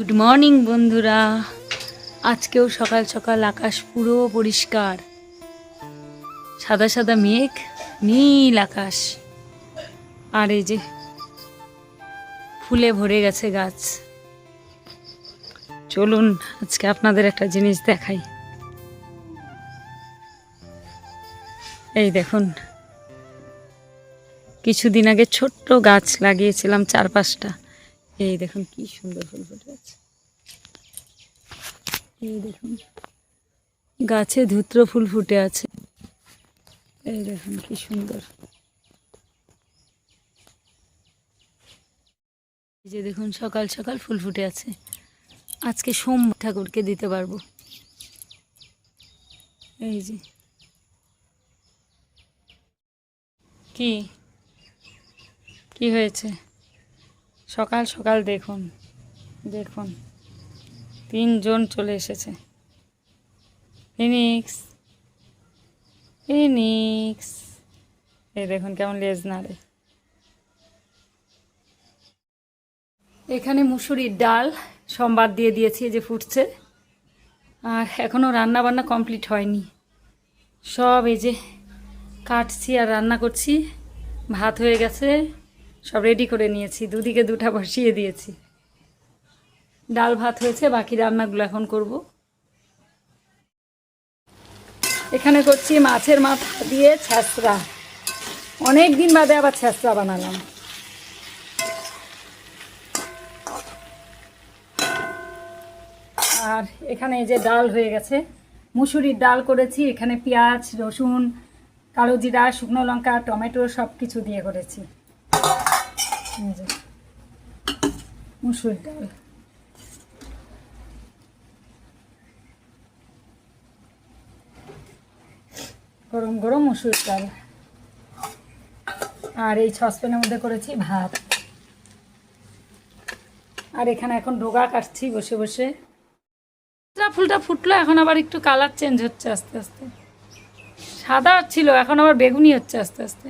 Good morning বন্ধুরা। আজকেও সকাল সকাল আকাশ পুরো পরিষ্কার, সাদা সাদা মেঘ, নীল আকাশ, আর এই যে ফুলে ভরে গেছে গাছ। চলুন আজকে আপনাদের একটা জিনিস দেখাই। এই দেখুন, কিছুদিন আগে ছোট্ট গাছ লাগিয়েছিলাম 4-5টা। এই দেখুন কি সুন্দর ফুল ফুটে আছে। এই দেখুন গাছে ধূত্র ফুল ফুটে আছে। এই দেখুন কি সুন্দর। এই যে দেখুন সকাল সকাল ফুল ফুটে আছে। আজকে সোম ঠাকুরকে দিতে পারবো। এই যে কি কি হয়েছে সকাল সকাল দেখুন দেখুন 3 জন চলে এসেছে। ফিনিক্স ফিনিক্স, এই দেখুন কেমন লেজ নাড়ে। এখানে মুসুরির ডাল সোমবার দিয়ে দিয়েছি, এই যে ফুটছে। আর এখনও রান্না বান্না কমপ্লিট হয়নি, সব এই যে কাটছি আর রান্না করছি। ভাত হয়ে গেছে, সব রেডি করে নিয়েছি, দুদিকে 2টা বসিয়ে দিয়েছি। ডাল ভাত হয়েছে, বাকি রান্নাগুলো এখন করব। এখানে করছি মাছের মাথা দিয়ে ছ্যাঁচড়া। অনেক দিন বাদে আবার ছ্যাঁচড়া বানালাম। আর এখানে এই যে ডাল হয়ে গেছে, মুসুরির ডাল করেছি। এখানে পেঁয়াজ, রসুন, কালো জিরা, শুকনো লঙ্কা, টমেটো সব কিছু দিয়ে করেছি। এই যে মুসুরির ডাল। গরম গরম মুসুরির ডাল। আর এই সসপ্যানের মধ্যে করেছি ভাত। আর এখানে এখন ডোগা কাটছি বসে বসে। ফুলটা ফুটলো, এখন আবার একটু কালার চেঞ্জ হচ্ছে আস্তে আস্তে। সাদা ছিল, এখন আবার বেগুনি হচ্ছে আস্তে আস্তে।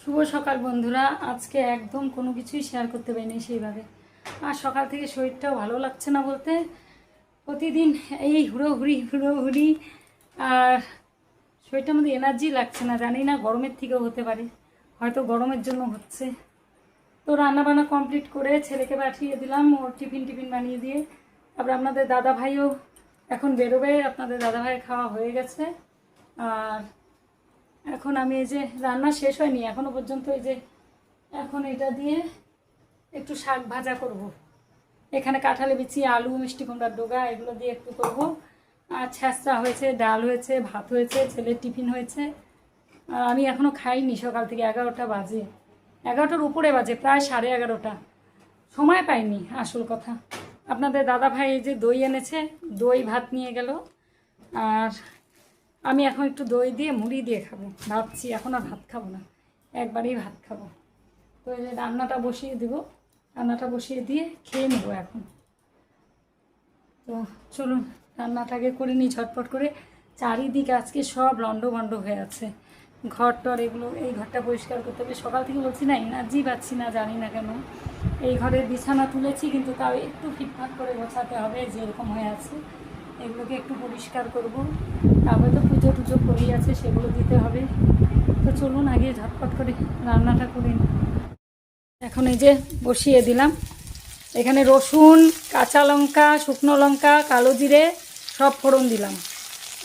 শুভ সকাল বন্ধুরা। আজকে একদম কোনো কিছুই শেয়ার করতে পারিনি সেইভাবে। আর সকাল থেকে শরীরটাও ভালো লাগছে না বলতে, প্রতিদিন এই হুড়োহুড়ি। আর শরীরটার মধ্যে এনার্জি লাগছে না, জানি না গরমের থেকেও হতে পারে, হয়তো গরমের জন্য হচ্ছে। তো রান্নাবান্না কমপ্লিট করে ছেলেকে পাঠিয়ে দিলাম, ওর টিফিন বানিয়ে দিয়ে। তারপরে আপনাদের দাদা ভাইও এখন বেরোবে, আপনাদের দাদা ভাইয়ের খাওয়া হয়ে গেছে। আর এখন আমি এই যে রান্না শেষ হয়নি এখনো পর্যন্ত, এই যে এখন এটা দিয়ে একটু শাক ভাজা করব। এখানে কাঁঠালে বিচি, আলু, মিষ্টি কুমড়ার ডোগা, এগুলো দিয়ে একটু করব। আর ছ্যাঁচড়া হয়েছে, ডাল হয়েছে, ভাত হয়েছে, ছেলের টিফিন হয়েছে। আর আমি এখনও খাইনি, সকাল থেকে 11টা বাজে, 11টার উপরে বাজে, প্রায় 11:30। সময় পাইনি আসল কথা। আপনাদের দাদা ভাই এই যে দই এনেছে, দই ভাত নিয়ে গেল। আর আমি এখন একটু দই দিয়ে মুড়ি দিয়ে খাবো ভাবছি, এখন আর ভাত খাবো না, একবারেই ভাত খাবো। তো এই যে রান্নাটা বসিয়ে দিব, রান্নাটা বসিয়ে দিয়ে খেয়ে নেবো এখন। তো চলুন রান্নাটাকে করে নিই ঝটপট করে। চারিদিকে আজকে সব লন্ডভন্ড হয়ে আছে, ঘর টর এগুলো। এই ঘরটা পরিষ্কার করতে হবে, সকাল থেকে বলছি না, এনার্জি পাচ্ছি না, জানি না কেন। এই ঘরের বিছানা তুলেছি, কিন্তু তাও একটু ফিটফাট করে গোছাতে হবে, যেরকম হয়ে আছে এগুলোকে একটু পরিষ্কার করব। তারপরে তো পুজো টুজো করি আছে, সেগুলো দিতে হবে। তো চলুন আগে ঝটপট করে রান্নাটা করে নিই। এখন এই যে বসিয়ে দিলাম, এখানে রসুন, কাঁচা লঙ্কা, শুকনো লঙ্কা, কালো জিরে সব ফোড়ন দিলাম।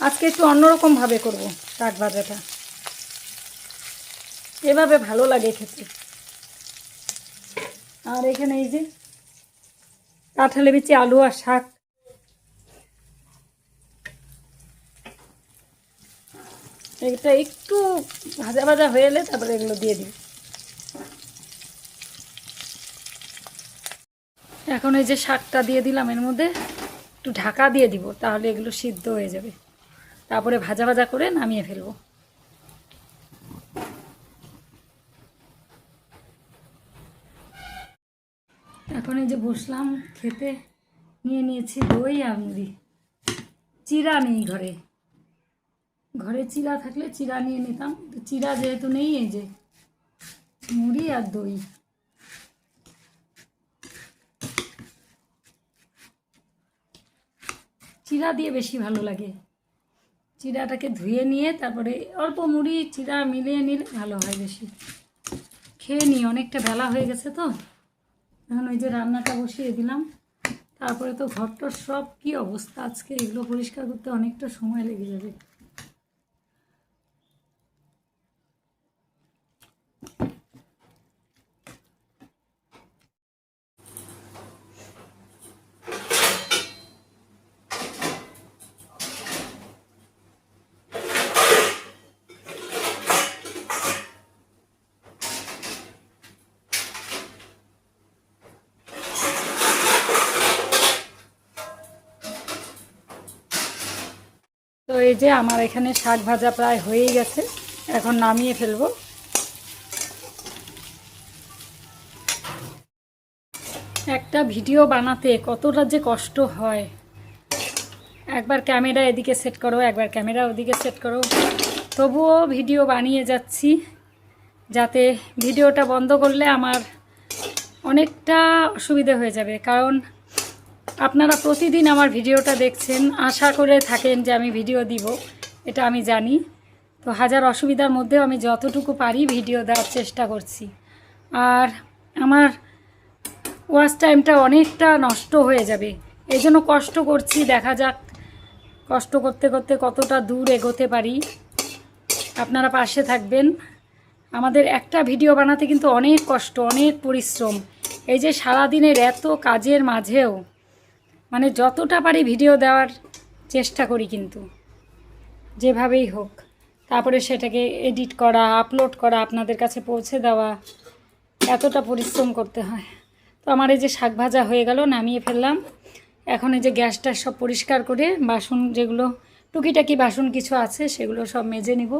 আজকে একটু অন্যরকমভাবে করব শাক ভাজাটা, এভাবে ভালো লাগে খেতে। আর এখানে এই যে কাঁঠালে বিচি, আলু আর শাক। এটা একটু ভাজা ভাজা হয়ে এলে তারপরে এগুলো দিয়ে দিই। এখন এই যে শাকটা দিয়ে দিলাম, এর মধ্যে একটু ঢাকা দিয়ে দিব, তাহলে এগুলো সিদ্ধ হয়ে যাবে। তারপরে ভাজা ভাজা করে নামিয়ে ফেলবো। এখন এই যে বসলাম খেতে, নিয়ে নিয়েছি দই আর মুড়ি। চিরা নেই ঘরে, ঘরে চিড়া থাকলে চিড়া নিয়ে নিতাম, চিড়া যেহেতু নেই, এই যে মুড়ি আর দই। চিড়া দিয়ে বেশি ভালো লাগে। চিড়াটাকে ধুয়ে নিয়ে তারপরে অল্প মুড়ি চিড়া মিলিয়ে নিলে ভালো হয় বেশি। খেয়ে নিই, অনেকটা বেলা হয়ে গেছে তো। এখন ওই যে রান্নাটা বসিয়ে দিলাম। তারপরে তো ঘরটার সব কি অবস্থা আজকে, এগুলো পরিষ্কার করতে অনেকটা সময় লেগে যাবে। তো এই যে আমার এখানে শাক ভাজা প্রায় হয়েই গেছে, এখন নামিয়ে ফেলবো। একটা ভিডিও বানাতে কতটা যে কষ্ট হয়, একবার ক্যামেরা এদিকে সেট করো, একবার ক্যামেরা ওদিকে সেট করো, তবুও ভিডিও বানিয়ে যাচ্ছি, যাতে ভিডিওটা বন্ধ করলে আমার অনেকটা অসুবিধা হয়ে যাবে। কারণ আপনারা প্রতিদিন আমার ভিডিওটা দেখছেন, আশা করে থাকেন যে আমি ভিডিও দিব, এটা আমি জানি। তো হাজার অসুবিধার মধ্যেও আমি যতটুকু পারি ভিডিও দেওয়ার চেষ্টা করছি। আর আমার ওয়াচ টাইমটা অনেকটা নষ্ট হয়ে যাবে, এই জন্য কষ্ট করছি। দেখা যাক কষ্ট করতে করতে কতটা দূর এগোতে পারি। আপনারা পাশে থাকবেন। আমাদের একটা ভিডিও বানাতে কিন্তু অনেক কষ্ট, অনেক পরিশ্রম। এই যে সারাদিনের এত কাজের মাঝেও মানে যতটা পারি ভিডিও দেওয়ার চেষ্টা করি, কিন্তু যেভাবেই হোক। তারপরে সেটাকে এডিট করা, আপলোড করা, আপনাদের কাছে পৌঁছে দেওয়া, এতটা পরিশ্রম করতে হয়। তো আমার এই যে শাক ভাজা হয়ে গেল, নামিয়ে ফেললাম। এখন এই যে গ্যাসটা সব পরিষ্কার করে বাসন, যেগুলো টুকিটাকি বাসন কিছু আছে সেগুলো সব মেজে নিব।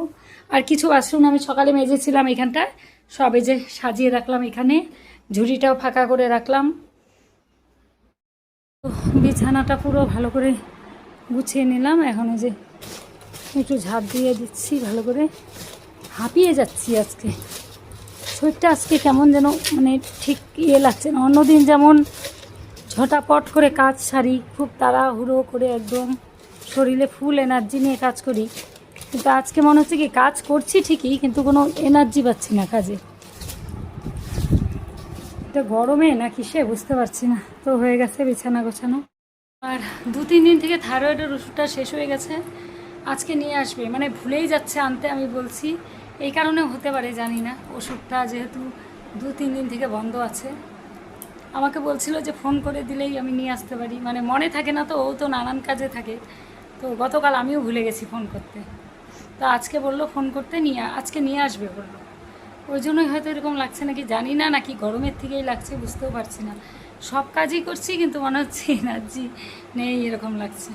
আর কিছু বাসন আমি সকালে মেজেছিলাম এখানটায়, সব এই যে সাজিয়ে রাখলাম এখানে, ঝুড়িটাও ফাঁকা করে রাখলাম। তো বিছানাটা পুরো ভালো করে গুছিয়ে নিলাম। এখন এই যে একটু ঝাঁপ দিয়ে দিচ্ছি ভালো করে। হাঁপিয়ে যাচ্ছি আজকে, শরীরটা আজকে কেমন যেন মানে ঠিক লাগছে না। অন্যদিন যেমন ঝটাপট করে কাজ সারি, খুব তাড়াহুড়ো করে একদম শরীরে ফুল এনার্জি নিয়ে কাজ করি, কিন্তু আজকে মনে হচ্ছে কি কাজ করছি ঠিকই, কিন্তু কোনো এনার্জি পাচ্ছি না কাজে। এটা গরমে না কিসে বুঝতে পারছি না। তো হয়ে গেছে বিছানা গোছানো। আর 2-3 দিন থেকে থাইরয়েডের ওষুধটা শেষ হয়ে গেছে, আজকে নিয়ে আসবে, মানে ভুলেই যাচ্ছে আনতে। আমি বলছি এই কারণেও হতে পারে জানি না, ওষুধটা যেহেতু 2-3 দিন থেকে বন্ধ আছে। আমাকে বলছিল যে ফোন করে দিলেই আমি নিয়ে আসতে পারি, মানে মনে থাকে না তো, ও তো নানান কাজে থাকে। তো গতকাল আমিও ভুলে গেছি ফোন করতে। তো আজকে বললো ফোন করতে, আজকে নিয়ে আসবে বললো। ওই জন্যই হয়তো এরকম লাগছে নাকি জানি না, নাকি গরমের থেকেই লাগছে বুঝতেও পারছি না। সব কাজই করছি কিন্তু মনে হচ্ছে এনার্জি নেই, এরকম লাগছে।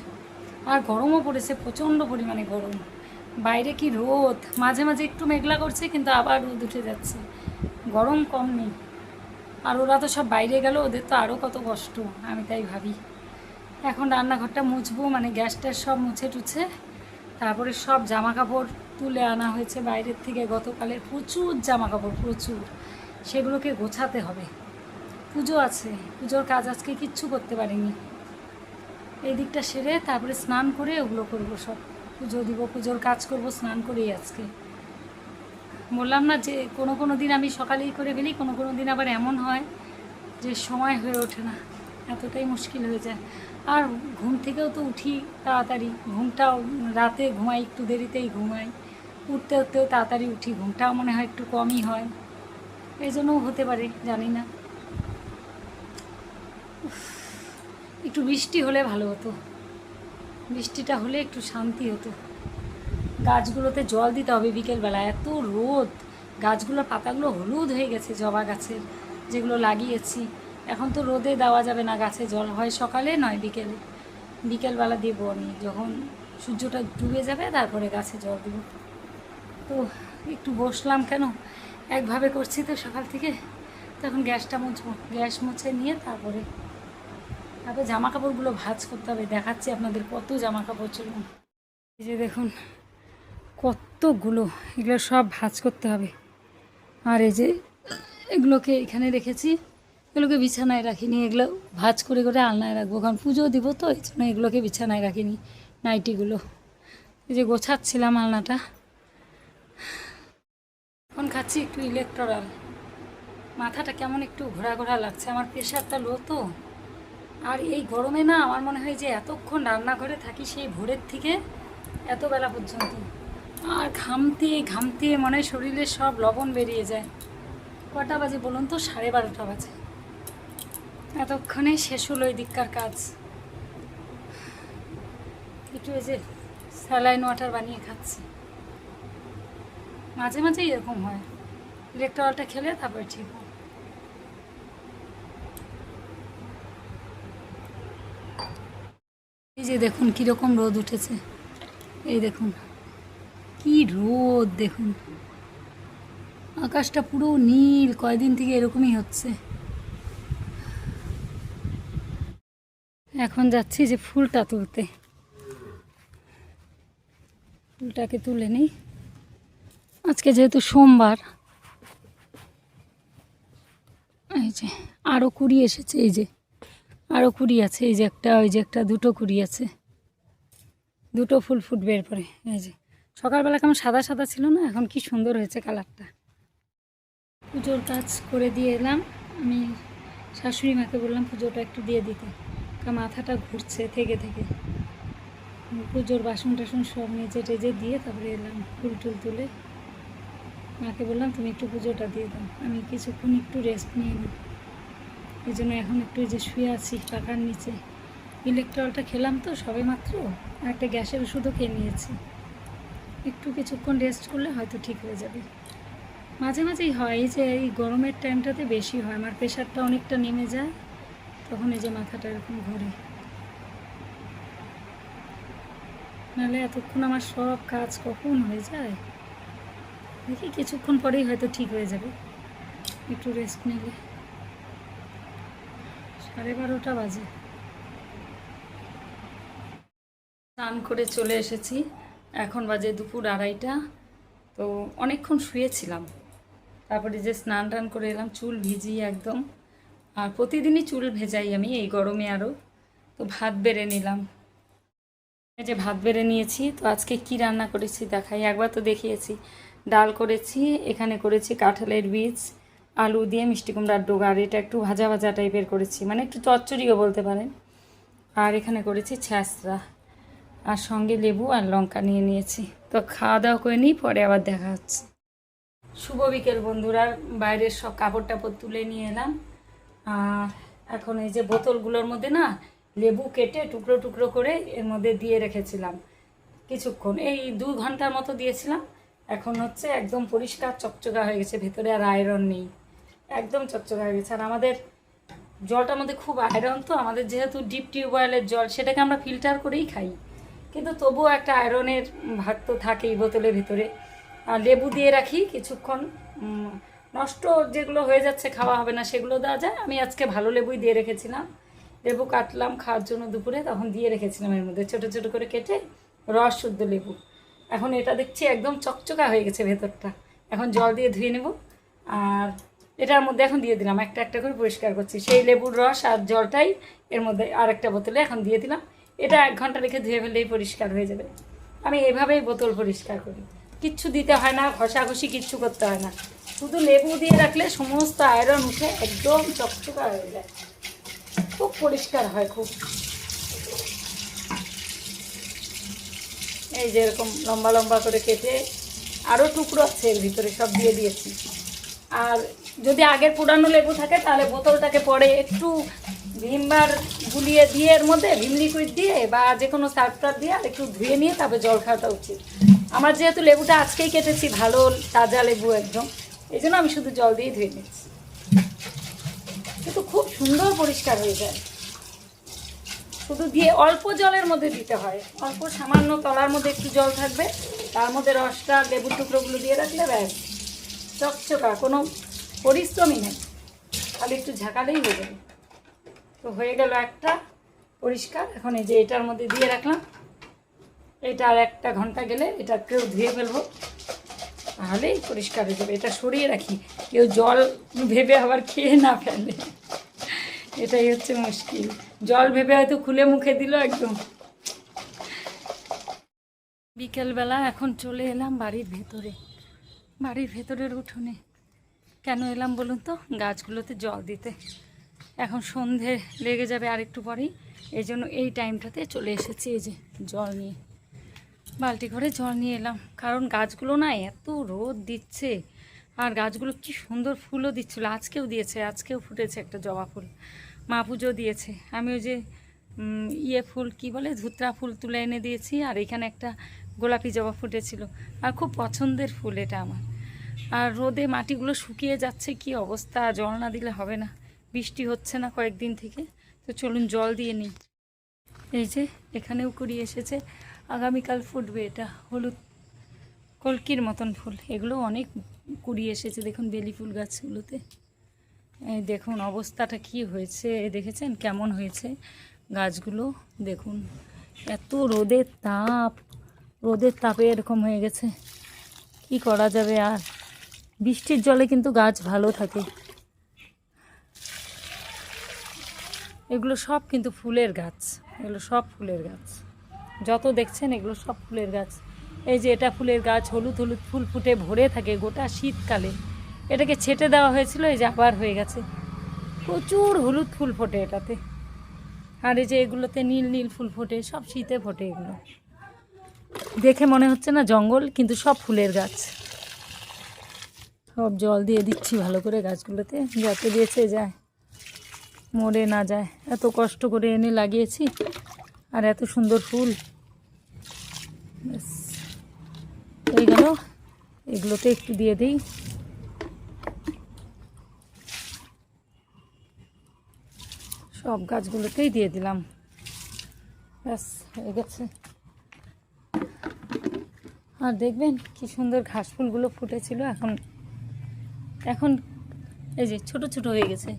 আর গরমও পড়েছে, প্রচণ্ড পরিমাণে গরম। বাইরে কি রোদ, মাঝে মাঝে একটু মেঘলা করছে কিন্তু আবার রোদ উঠে যাচ্ছে, গরম কম নেই। আর ওরা তো সব বাইরে গেল, ওদের তো আরও কত কষ্ট, আমি তাই ভাবি। এখন রান্নাঘরটা মুছবো, মানে গ্যাসটা সব মুছে টুছে, তারপরে সব জামা কাপড় তুলে আনা হয়েছে বাইরের থেকে গতকালের, প্রচুর জামা কাপড়, প্রচুর। সেগুলোকে গোছাতে হবে। পুজো আছে, পুজোর কাজ আজকে কিচ্ছু করতে পারিনি। এই দিকটা সেরে তারপরে স্নান করে ওগুলো করবো, সব পুজো দিব, পুজোর কাজ করব স্নান করেই। আজকে বললাম না যে কোনো কোনো দিন আমি সকালেই করে ফেলি, কোনো কোনো দিন আবার এমন হয় যে সময় হয়ে ওঠে না, এতটাই মুশকিল হয়ে যায়। আর ঘুম থেকেও তো উঠি তাড়াতাড়ি, ঘুমটাও রাতে ঘুমাই, একটু দেরিতেই ঘুমাই, উঠতে উঠতেও তাড়াতাড়ি উঠি, ঘুমটাও মনে হয় একটু কমই হয়, এই জন্যও হতে পারে জানি না। একটু বৃষ্টি হলে ভালো হতো, বৃষ্টিটা হলে একটু শান্তি হতো। গাছগুলোতে জল দিতে হবে বিকেলবেলা, এত রোদ, গাছগুলোর পাতাগুলো হলুদ হয়ে গেছে, জবা গাছের যেগুলো লাগিয়েছি। এখন তো রোদে দেওয়া যাবে না গাছে জল, হয় সকালে নয় বিকেলে। বিকেলবেলা দেবো আমি, যখন সূর্যটা ডুবে যাবে তারপরে গাছে জল দেবো। তো একটু বসলাম, কেন একভাবে করছি তো সকাল থেকে, তখন গ্যাসটা মুছবো, গ্যাস মুছে নিয়ে তারপরে জামা কাপড়গুলো ভাঁজ করতে হবে। দেখাচ্ছি আপনাদের কত জামা কাপড়। চলুন, এই যে দেখুন কতগুলো, এগুলো সব ভাঁজ করতে হবে। আর এই যে এগুলোকে এখানে রেখেছি, এগুলোকে বিছানায় রাখিনি, এগুলো ভাঁজ করে করে আলনায় রাখবো, কারণ পুজো দিব তো, এই জন্য এগুলোকে বিছানায় রাখিনি। নাইটিগুলো এই যে গোছাচ্ছিলাম আলনাটা। এখন খাচ্ছি একটু ইলেকট্রল। মাথাটা কেমন একটু ঘোরা ঘোরা লাগছে, আমার প্রেশারটা লো তো। আর এই গরমে না আমার মনে হয় যে এতক্ষণ রান্নাঘরে থাকি সেই ভোরের থেকে এত বেলা পর্যন্ত, আর ঘামতে ঘামতে মনে হয় শরীরে সব লবণ বেরিয়ে যায়। কটা বাজে বলুন তো? 12:30 বাজে। এতক্ষণে শেষ হলো এই দিককার কাজ। একটু এই যে স্যালাইন ওয়াটার বানিয়ে খাচ্ছি। মাঝে মাঝে এরকম হয়, ইলেকট্রলটা খেলে তারপরে ঠিক হয়। এই যে দেখুন কীরকম রোদ উঠেছে, এই দেখুন কি রোদ, দেখুন আকাশটা পুরো নীল, কয়দিন থেকে এরকমই হচ্ছে। এখন যাচ্ছি যে ফুলটা তুলতে, ফুলটাকে তুলে নিই। আজকে যেহেতু সোমবার, এই যে আরও কুড়ি এসেছে, এই যে আরও কুড়ি আছে, এই যে একটা, ওই যে একটা, দুটো কুড়ি আছে, দুটো ফুল ফুটবে এরপরে। এই যে সকালবেলা কেমন সাদা সাদা ছিল না, এখন কি সুন্দর হয়েছে কালারটা। পুজোর কাজ করে দিয়ে এলাম। আমি শাশুড়ি মাকে বললাম পুজোটা একটু দিয়ে দিতে, কারণ মাথাটা ঘুরছে থেকে থেকে। পুজোর বাসন টাসন সব মেজে টেজে দিয়ে তারপরে এলাম, ফুল টুল তুলে মাকে বললাম তুমি একটু পুজোটা দিয়ে দাও, আমি কিছুক্ষণ একটু রেস্ট নিয়ে নিই। এই জন্য এখন একটু যে শুয়ে আছি পাখার নিচে। ইলেকট্রলটা খেলাম তো সবে মাত্র, একটা গ্যাসের ওষুধও খেয়ে নিয়েছি। একটু কিছুক্ষণ রেস্ট করলে হয়তো ঠিক হয়ে যাবে। মাঝে মাঝেই হয়, এই যে এই গরমের টাইমটাতে বেশি হয়, আমার প্রেশারটা অনেকটা নেমে যায়, তখন এই যে মাথাটা এরকম ঘোরে। নাহলে এতক্ষণ আমার সব কাজ কখন হয়ে যায়। দেখি কিছুক্ষণ পরেই হয়তো ঠিক হয়ে যাবে, একটু রেস্ট নিলে। 12:30 বাজে। স্নান করে চলে এসেছি, এখন বাজে দুপুর 2:30। তো অনেকক্ষণ শুয়েছিলাম, তারপরে যে স্নান টান করে এলাম, চুল ভিজিয়ে একদম। আর প্রতিদিনই চুল ভেজাই আমি এই গরমে আরও। তো ভাত বেড়ে নিলাম, এই যে ভাত বেড়ে নিয়েছি। তো আজকে কি রান্না করেছি দেখাই, একবার তো দেখিয়েছি। ডাল করেছি, এখানে করেছি কাঁঠালের বীজ আলু দিয়ে মিষ্টি কুমড়ার ডোগা, আর এটা একটু ভাজা ভাজা টাইপের করেছি, মানে একটু চচ্চড়িও বলতে পারেন। আর এখানে করেছি ছ্যাঁচড়া, আর সঙ্গে লেবু আর লঙ্কা নিয়ে নিয়েছি। তো খাওয়া দাওয়া করে নিই, পরে আবার দেখা হচ্ছে। শুভ বিকেল বন্ধুরা, বাইরের সব কাপড় টাপড় তুলে নিয়ে এলাম। আর এখন এই যে বোতলগুলোর মধ্যে না লেবু কেটে টুকরো টুকরো করে এর মধ্যে দিয়ে রেখেছিলাম কিছুক্ষণ, এই 2 ঘন্টার মতো দিয়েছিলাম। এখন হচ্ছে একদম পরিষ্কার চকচকা হয়ে গেছে, ভেতরে আর আয়রন নেই, একদম চকচকা হয়ে গেছে। আর আমাদের জলটার মধ্যে খুব আয়রন, তো আমাদের যেহেতু ডিপ টিউবওয়েলের জল, সেটাকে আমরা ফিল্টার করেই খাই, কিন্তু তবুও একটা আয়রনের ভাগ তো থাকেই বোতলের ভিতরে। আর লেবু দিয়ে রাখি কিছুক্ষণ, নষ্ট যেগুলো হয়ে যাচ্ছে খাওয়া হবে না সেগুলো দেওয়া যায়। আমি আজকে ভালো লেবুই দিয়ে রেখেছিলাম, লেবু কাটলাম খাওয়ার জন্য দুপুরে, তখন দিয়ে রেখেছিলাম এর মধ্যে ছোটো ছোটো করে কেটে, রস শুদ্ধ লেবু। এখন এটা দেখছি একদম চকচকা হয়ে গেছে ভেতরটা, এখন জল দিয়ে ধুয়ে নেব। আর এটার মধ্যে এখন দিয়ে দিলাম, একটা একটা করে পরিষ্কার করছি, সেই লেবুর রস আর জলটাই এর মধ্যে আর একটা বোতলে এখন দিয়ে দিলাম। এটা 1 ঘন্টা রেখে ধুয়ে ফেললেই পরিষ্কার হয়ে যাবে। আমি এভাবেই বোতল পরিষ্কার করি, কিচ্ছু দিতে হয় না, ঘষাঘষি কিচ্ছু করতে হয় না, শুধু লেবু দিয়ে রাখলে সমস্ত আয়রন উঠে একদম চকচকা হয়ে যায়, খুব পরিষ্কার হয় খুব। এই যে এরকম লম্বা লম্বা করে কেটে, আরও টুকরো আছে এর ভিতরে, সব দিয়ে দিয়েছি। আর যদি আগের পুরানো লেবু থাকে তাহলে বোতলটাকে পরে একটু ভিমবার গুলিয়ে দিয়ে এর মধ্যে ভিম লিকুইড দিয়ে বা যে কোনো সার্ফটার দিয়ে আর একটু ধুয়ে নিয়ে তারপরে জল খাওয়াটা উচিত। আমার যেহেতু লেবুটা আজকেই কেটেছি, ভালো তাজা লেবু একদম, এই জন্য আমি শুধু জল দিয়ে ধুয়ে নিচ্ছি, কিন্তু খুব সুন্দর পরিষ্কার হয়ে যায়। শুধু দিয়ে অল্প জলের মধ্যে দিতে হয়, অল্প সামান্য তলার মধ্যে একটু জল থাকবে, তার মধ্যে রসটা লেবুর টুকরোগুলো দিয়ে রাখলে ব্যাস চকচকা, কোনো পরিশ্রমই নেই, খালি একটু ঝাঁকালেই হয়ে যাবে। তো হয়ে গেল একটা পরিষ্কার। এখন এই যে এটার মধ্যে দিয়ে রাখলাম, এটা আর 1 ঘন্টা গেলে এটাকেও ধুয়ে ফেলবো, তাহলেই পরিষ্কার হয়ে যাবে। এটা সরিয়ে রাখি, কেউ জল ভেবে আবার খেয়ে না ফেলে, এটাই হচ্ছে মুশকিল। জল ভেবে হয়তো খুলে মুখে দিল একদম। বিকেলবেলা এখন চলে এলাম বাড়ির ভেতরের উঠোনে। কেন এলাম বলুন তো? গাছগুলোতে জল দিতে। এখন সন্ধে লেগে যাবে আর একটু পরেই, এই জন্য এই টাইমটাতে চলে এসেছি। এই যে জল নিয়ে, বালতি করে জল নিয়ে এলাম, কারণ গাছগুলো না এত রোদ দিচ্ছে, আর গাছগুলো কি সুন্দর ফুলও দিচ্ছিলো। আজকেও দিয়েছে, আজকেও ফুটেছে একটা জবা ফুল, মা পুজো দিয়েছে। আমি ওই যে ফুল কি বলে, ধুতরা ফুল তুলে এনে দিয়েছি, আর এখানে একটা গোলাপি জবা ফুটেছিল, আর খুব পছন্দের ফুল এটা আমার। আর রোদে মাটিগুলো শুকিয়ে যাচ্ছে, কি অবস্থা, জল না দিলে হবে না। বৃষ্টি হচ্ছে না কয়েকদিন থেকে, তো চলুন জল দিয়ে নিই। এই যে এখানেও কুড়ি এসেছে, আগামীকাল ফুটবে। এটা হলুদ কলকির মতন ফুল, এগুলো অনেক কুড়ি এসেছে। দেখুন বেলি ফুল গাছগুলোতে, এই দেখুন অবস্থাটা কি হয়েছে, দেখেছেন কেমন হয়েছে গাছগুলো? দেখুন এত রোদের তাপে এরকম হয়ে গেছে, কি করা যাবে আর। বৃষ্টির জলে কিন্তু গাছ ভালো থাকে। এগুলো সব কিন্তু ফুলের গাছ, এগুলো সব ফুলের গাছ, যত দেখছেন এগুলো সব ফুলের গাছ। এই যে এটা ফুলের গাছ, হলুদ হলুদ ফুল ফুটে ভরে থাকে গোটা শীতকালে। এটাকে ছেটে দেওয়া হয়েছিল, এই যে আবার হয়ে গেছে, প্রচুর হলুদ ফুল ফোটে এটাতে। আর এই যে এগুলোতে নীল নীল ফুল ফোটে, সব শীতে ফোটে। এগুলো দেখে মনে হচ্ছে না জঙ্গল, কিন্তু সব ফুলের গাছ। সব জল দিয়ে দিচ্ছি ভালো করে গাছগুলোতে, যাতে বেঁচে যায়, মরে না যায়। এত কষ্ট করে এনে লাগিয়েছি, আর এত সুন্দর ফুল। এই গেল, এগুলোতে একটু দিয়ে দিই। সব গাছগুলোতেই দিয়ে দিলাম, ব্যাস হয়ে গেছে। আর দেখবেন কি সুন্দর ঘাস ফুলগুলো ফুটেছিল, এখন এই যে ছোট ছোট হয়ে গেছে।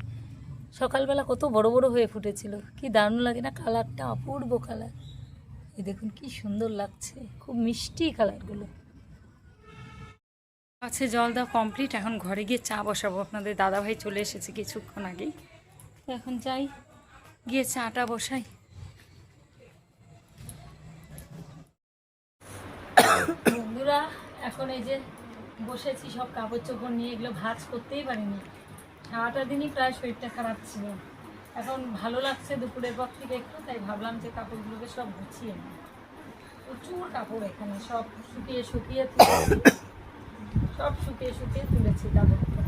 সকালবেলা কত বড় বড় হয়ে ফুটেছিল, কি দারুণ লাগে না? কালারটা অপূর্ব কালার, এই দেখুন কি সুন্দর লাগছে, খুব মিষ্টি কালারগুলো। আছে জল দেওয়া কমপ্লিট, এখন ঘরে গিয়ে চা বসাবো। আপনাদের দাদাভাই চলে এসেছে কিছুক্ষণ আগেই, তো এখন যাই, গিয়ে চাটা বসাই। বন্ধুরা এখন এই যে বসেছি সব কাপড় চোপড় নিয়ে, এগুলো ভাঁজ করতেই পারিনি, সারাটা দিনই প্রায় শরীরটা খারাপ ছিল। এখন ভালো লাগছে দুপুরের পর থেকে একটু, তাই ভাবলাম যে কাপড়গুলোকে সব গুছিয়ে নিই। প্রচুর কাপড় এখানে, সব শুকিয়ে তুলেছি কাপড়গুলো,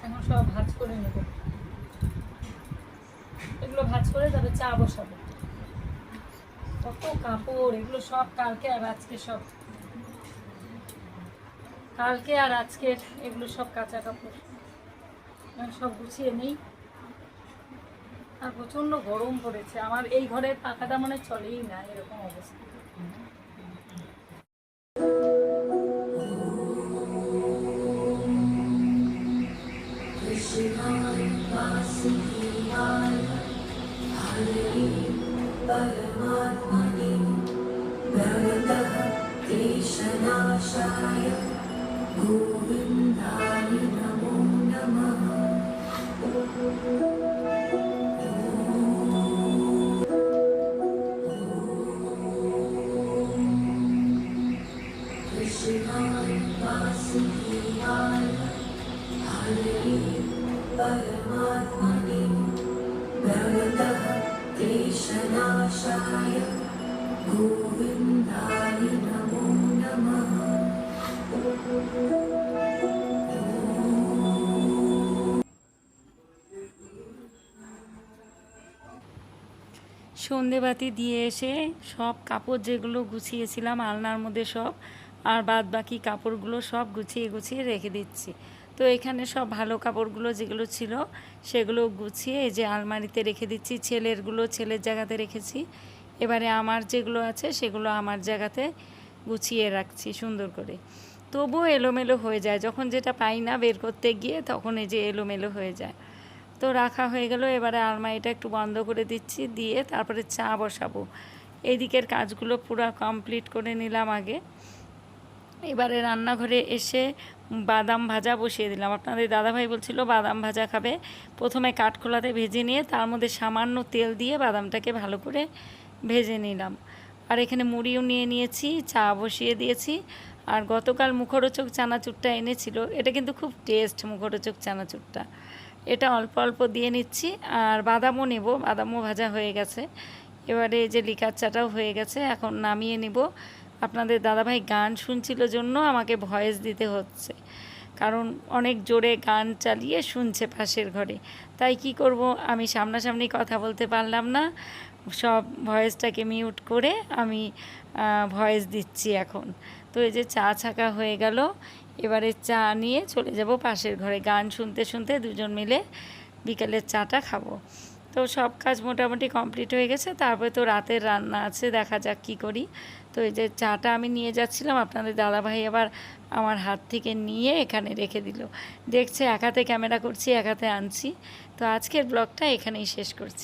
এখন সব ভাঁজ করে নেব। এগুলো ভাঁজ করে তবে চা বসাবো। কত কাপড়, এগুলো সব কালকে আর আজকের এগুলো সব কাঁচা কাপড়, সব গুছিয়ে নেই। আর প্রচণ্ড গরম পড়েছে, আমার এই ঘরের পাখাটা মানে চলেই না, এরকম অবস্থা। गोविन्दाय नमो नमः। कृष्णाय वासुदेवाय हरे परमात्मने भगवतः क्लेशनाशाय गोविन्दाय नमो नमः। সন্ধেবাতি দিয়ে এসে সব কাপড় যেগুলো গুছিয়েছিলাম আলনার মধ্যে সব, আর বাদ বাকি কাপড়গুলো সব গুছিয়ে রেখে দিচ্ছি। তো এখানে সব ভালো কাপড়গুলো যেগুলো ছিল সেগুলো গুছিয়ে এই যে আলমারিতে রেখে দিচ্ছি। ছেলেরগুলো ছেলের জায়গাতে রেখেছি, এবারে আমার যেগুলো আছে সেগুলো আমার জায়গাতে গুছিয়ে রাখছি সুন্দর করে। তবুও এলোমেলো হয়ে যায়, যখন যেটা পাই না বের করতে গিয়ে তখন এই যে এলোমেলো হয়ে যায়। তো রাখা হয়ে গেল, এবারে আলমারিটা একটু বন্ধ করে দিচ্ছি, দিয়ে তারপরে চা বসাবো। এই দিকের কাজগুলো পুরো কমপ্লিট করে নিলাম আগে। এবারে রান্নাঘরে এসে বাদাম ভাজা বসিয়ে দিলাম। আপনাদের দাদাভাই বলছিল বাদাম ভাজা খাবে। প্রথমে কাঠখোলাতে ভেজে নিয়ে তার মধ্যে সামান্য তেল দিয়ে বাদামটাকে ভালো করে ভেজে নিলাম। আর এখানে মুড়িও নিয়ে নিয়েছি, চা বসিয়ে দিয়েছি। আর গতকাল মুখরোচক চানাচুরটা এনেছিল, এটা কিন্তু খুব টেস্ট মুখরোচক চানাচুরটা। এটা অল্প অল্প দিয়ে নিচ্ছি। আর বাদামও নেব, বাদামও ভাজা হয়ে গেছে। এবারে এই যে লিকার চাটাও হয়ে গেছে, এখন নামিয়ে নিব। আপনাদের দাদাভাই গান শুনছিল জন্য আমাকে ভয়েস দিতে হচ্ছে, কারণ অনেক জোরে গান চালিয়ে শুনছে পাশের ঘরে। তাই কি করব, আমি সামনাসামনি কথা বলতে পারলাম না, সব ভয়েসটাকে মিউট করে আমি ভয়েস দিচ্ছি এখন। তো এই যে চা ছাকা হয়ে গেল, এবারে চা নিয়ে চলে যাব পাশের ঘরে, গান শুনতে শুনতে দুজন মিলে বিকেলের চাটা খাবো। তো সব কাজ মোটামুটি কমপ্লিট হয়ে গেছে, তারপরে তো রাতের রান্না আছে, দেখা যাক কী করি। তো এই যে চাটা আমি নিয়ে যাচ্ছিলাম, আপনাদের দাদাভাই আবার আমার হাত থেকে নিয়ে এখানে রেখে দিল। দেখছে এক হাতে ক্যামেরা করছি, এক হাতে আনছি। তো আজকের ব্লগটা এখানেই শেষ করছি।